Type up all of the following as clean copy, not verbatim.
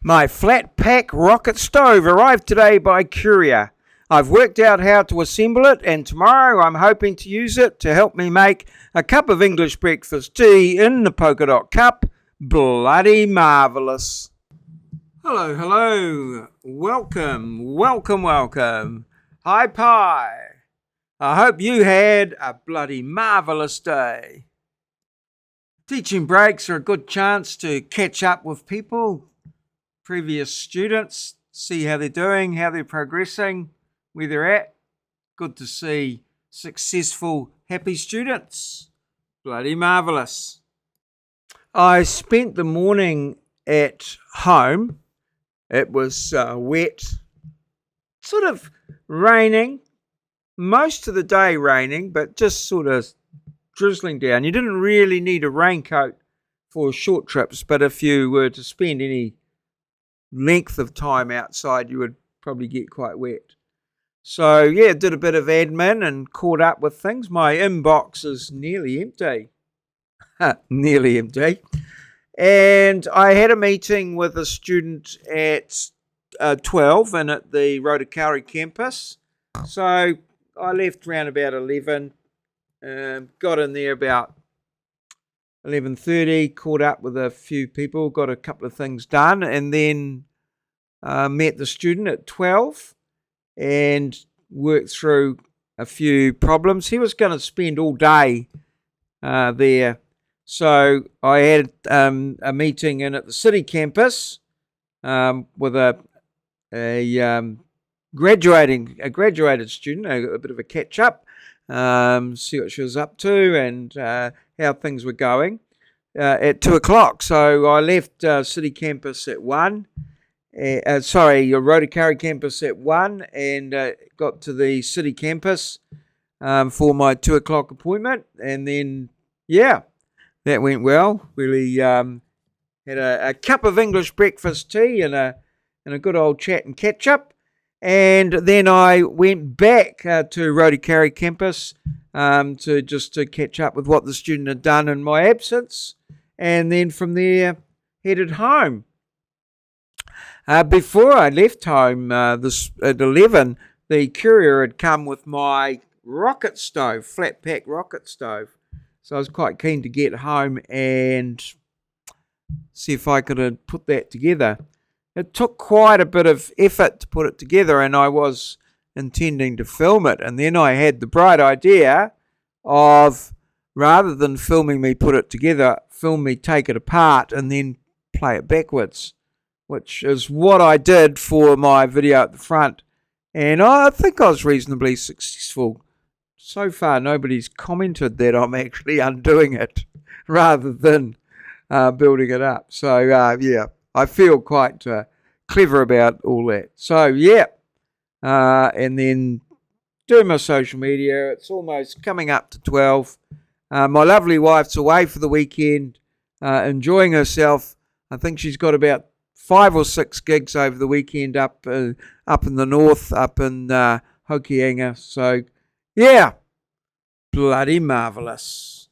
My flat pack rocket stove arrived today by courier. I've worked out how to assemble it, and tomorrow I'm hoping to use it to help me make a cup of English breakfast tea in the polka dot cup. Bloody marvellous. Hello. Welcome. Hi pie. I hope you had a bloody marvellous day. Teaching breaks are a good chance to catch up with people, previous students, see how they're doing, how they're progressing, where they're at. Good to see successful, happy students. Bloody marvellous. I spent the morning at home. It was wet, sort of raining, most of the day raining, but just sort of drizzling down. You didn't really need a raincoat for short trips, but if you were to spend any length of time outside, you would probably get quite wet. So yeah, did a bit of admin and caught up with things. My inbox is nearly empty. Nearly empty. And I had a meeting with a student at 12 and at the Rotokauri campus. So I left around about 11, got in there about 11:30, caught up with a few people, got a couple of things done, and then met the student at 12 and worked through a few problems. He was going to spend all day there. So I had a meeting in at the city campus with a graduated student, a bit of a catch up, see what she was up to and how things were going at 2 o'clock. So I left city campus at 1. Rotokauri campus at 1 and got to the city campus for my 2 o'clock appointment. And then, yeah, that went well. Really had a cup of English breakfast tea and a good old chat and catch up. And then I went back to Rotokauri campus to catch up with what the student had done in my absence. And then from there, headed home. Before I left home at 11, the courier had come with my rocket stove, flat pack rocket stove. So I was quite keen to get home and see if I could put that together. It took quite a bit of effort to put it together, and I was intending to film it. And then I had the bright idea of, rather than filming me put it together, film me take it apart and then play it backwards, which is what I did for my video at the front. And I think I was reasonably successful. So far, nobody's commented that I'm actually undoing it rather than building it up. So, yeah, I feel quite clever about all that. So, yeah, and then doing my social media. It's almost coming up to 12. My lovely wife's away for the weekend, enjoying herself. I think she's got about 5 or 6 gigs over the weekend up in the north, up in Hokianga. So, yeah, bloody marvellous.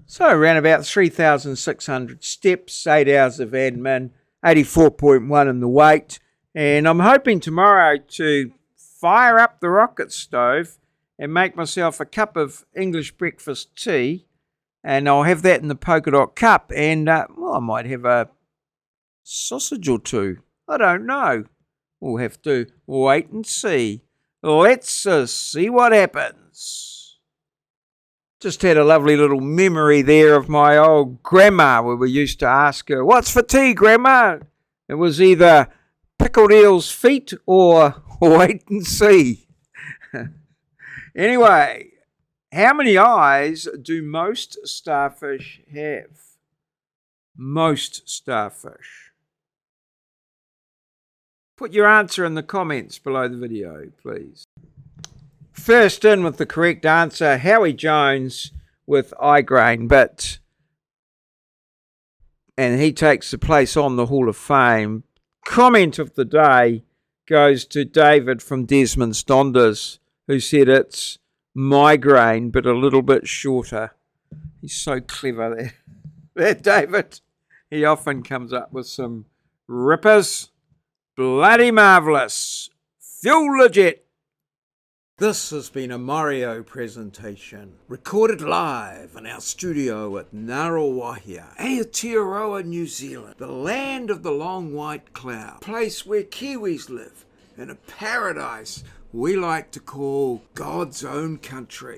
So around about 3,600 steps, 8 hours of admin, 84.1 in the weight. And I'm hoping tomorrow to fire up the rocket stove and make myself a cup of English breakfast tea. And I'll have that in the polka dot cup. And, I might have a sausage or two. I don't know. We'll have to wait and see. Let's see what happens. Just had a lovely little memory there of my old grandma where we used to ask her, "What's for tea, Grandma?" It was either pickled eel's feet or wait and see. Anyway, how many eyes do most starfish have? Most starfish. Put your answer in the comments below the video, please. First in with the correct answer, Howie Jones with iGrain, and he takes the place on the Hall of Fame. Comment of the day goes to David from Desmond's Donders, who said it's migraine, but a little bit shorter. He's so clever there. That David. He often comes up with some Rippers, bloody marvellous, fuel legit. This has been a maureo presentation, recorded live in our studio at Ngaruawahia, Aotearoa, New Zealand, the land of the long white cloud, place where Kiwis live, in a paradise we like to call God's own country.